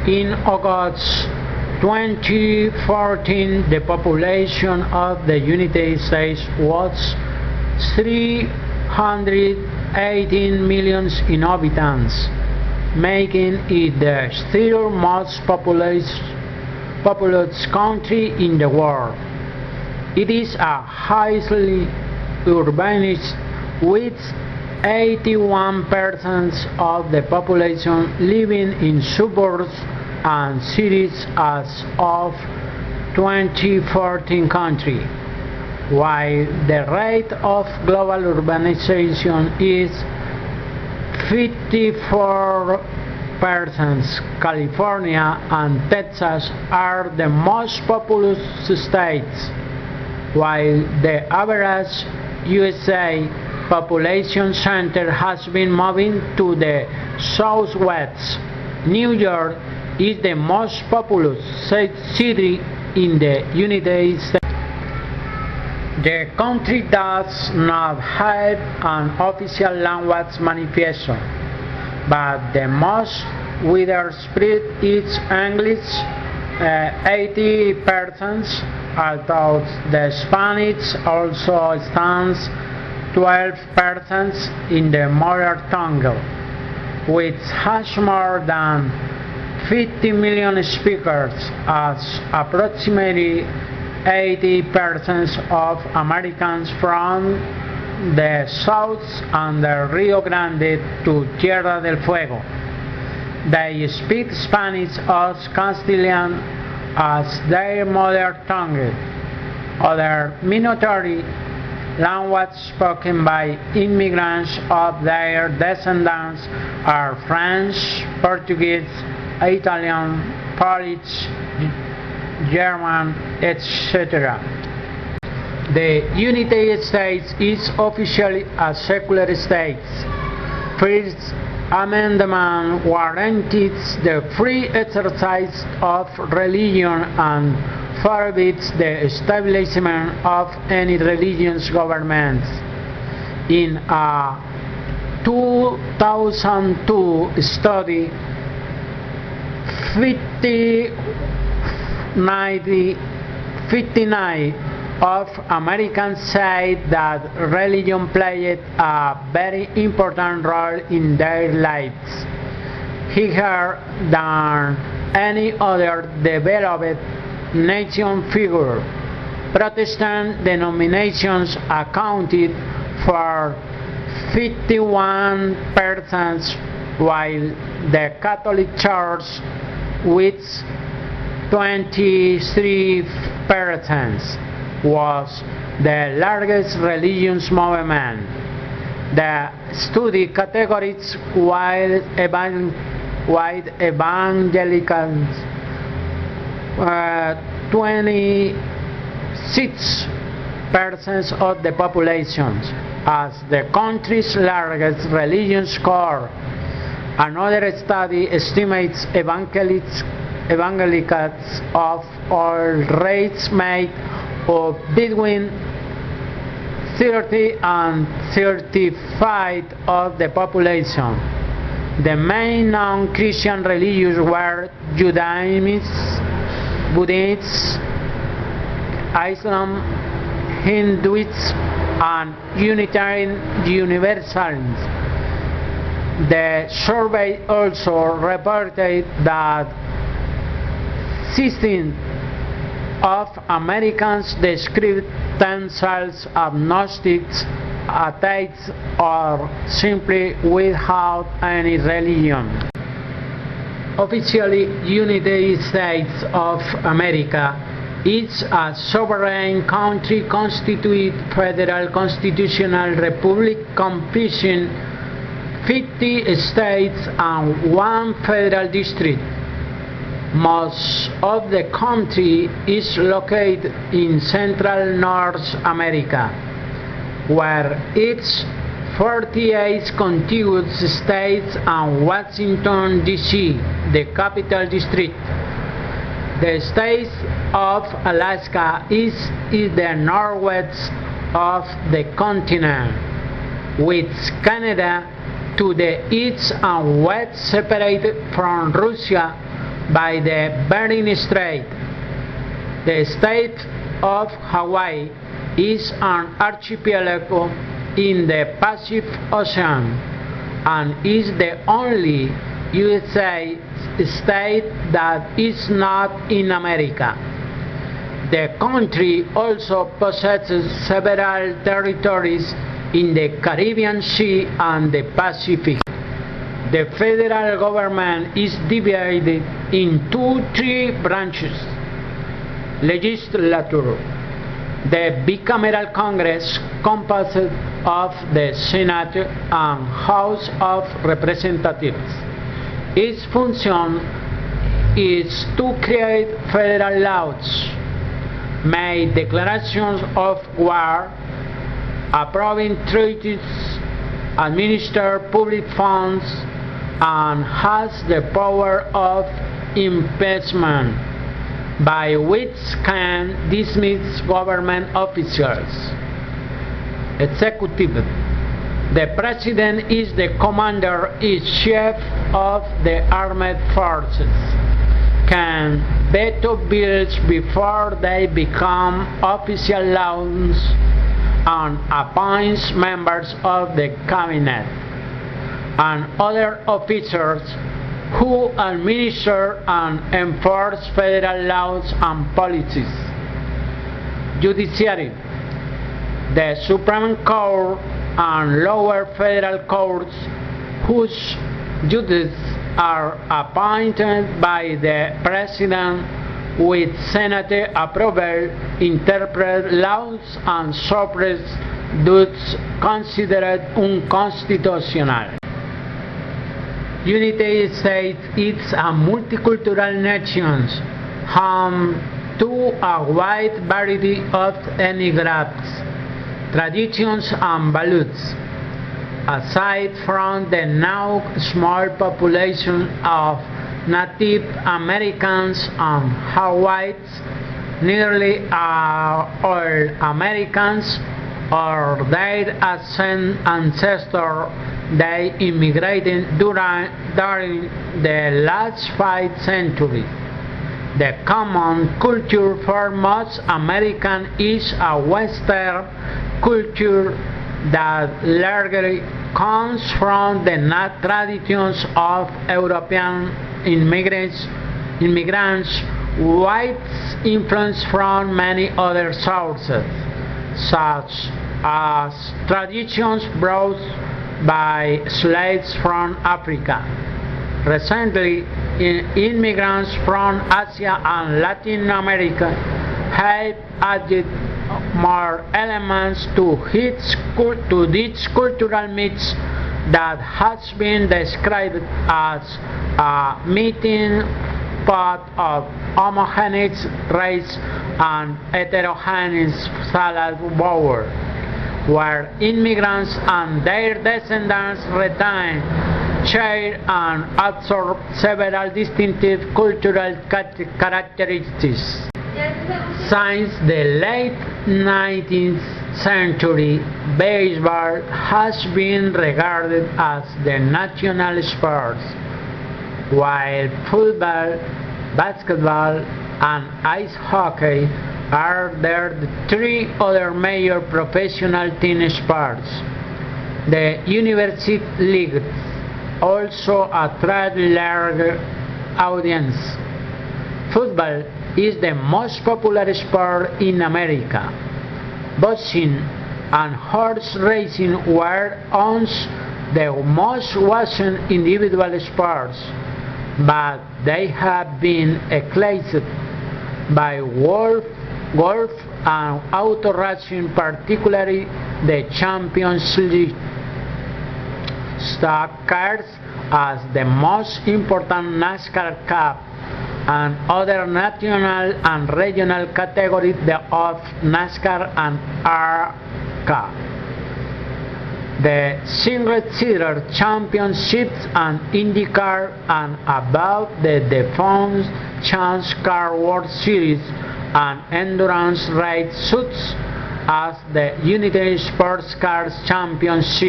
In August 2014, the population of the United States was 318 million inhabitants, making it the third most populous country in the world. It is a highly urbanized, with 81% of the population living in suburbs and cities as of 2014 country, while the rate of global urbanization is 54%. California and Texas are the most populous states, while the average USA population center has been moving to the southwest. New York is the most populous city in the United States. The country does not have an official language manifesto, but the most widespread is English, 80%, although the Spanish also stands 12% in the mother tongue, which has more than 50 million speakers, as approximately 80% of Americans from the South and the Rio Grande to Tierra del Fuego. They speak Spanish or Castilian as their mother tongue. Other minority languages spoken by immigrants of their descendants are French, Portuguese, Italian, Polish, German, etc. The United States is officially a secular state. First Amendment guarantees the free exercise of religion and forbids the establishment of any religious government. In a 2002 study, 59 of Americans said that religion played a very important role in their lives, higher than any other developed nation figure. Protestant denominations accounted for 51%, while the Catholic Church, with 23%, was the largest religious movement. The study categorized white evangelicals, 26% of the population, as the country's largest religious core. Another study estimates evangelicals of all races made of between 30 and 35% of the population. The main non-Christian religions were Judaism, Buddhism, Islam, Hinduism, and Unitarian Universalism. The survey also reported that 16 of Americans described themselves agnostics, atheists, or simply without any religion. Officially, United States of America is a sovereign country constituted federal constitutional republic comprising 50 states and 1 federal district. Most of the country is located in Central North America, where its 48 contiguous states and Washington, D.C., the capital district. The state of Alaska is the northwest of the continent, with Canada to the east and west separated from Russia by the Bering Strait. The state of Hawaii is an archipelago in the Pacific Ocean and is the only USA state that is not in America. The country also possesses several territories in the Caribbean Sea and the Pacific. The federal government is divided into three branches: legislature, the bicameral Congress composed of the Senate and House of Representatives. Its function is to create federal laws, make declarations of war, approving treaties, administer public funds, and has the power of impeachment, by which can dismiss government officials. Executive. The President is the Commander-in-Chief of the Armed Forces, can veto bills before they become official laws, and appoints members of the Cabinet and other officers who administer and enforce federal laws and policies. Judiciary. The Supreme Court and lower federal courts, whose judges are appointed by the President with Senate approval, interpret laws and suppress those considered unconstitutional. United States is a multicultural nation home to a wide variety of ethnic groups, traditions and values. Aside from the now small population of Native Americans and Hawaiians, nearly all Americans or their ancestors, they immigrated during the last 5 centuries. The common culture for most Americans is a Western culture that largely comes from the traditions of European immigrants, with influence from many other sources, such as traditions brought by slaves from Africa. Recently, immigrants from Asia and Latin America have added more elements to this cultural mix that has been described as a melting pot of homogeneous race and heterogeneous salad bowl, where immigrants and their descendants retain, share and absorb several distinctive cultural characteristics. Since the late 19th century, baseball has been regarded as the national sport, while football, basketball, and ice hockey are the 3 other major professional team sports. The university leagues also attract large audience. Football is the most popular sport in America. Boxing and horse racing were once the most watched individual sports, but they have been eclipsed by golf and auto racing, particularly the Champions League. Stock cars as the most important NASCAR Cup and other national and regional categories of NASCAR and ARCA. The single-seater championships and IndyCar, and above the defunct Chance Car World Series and endurance race such as the United Sports Cars Championship.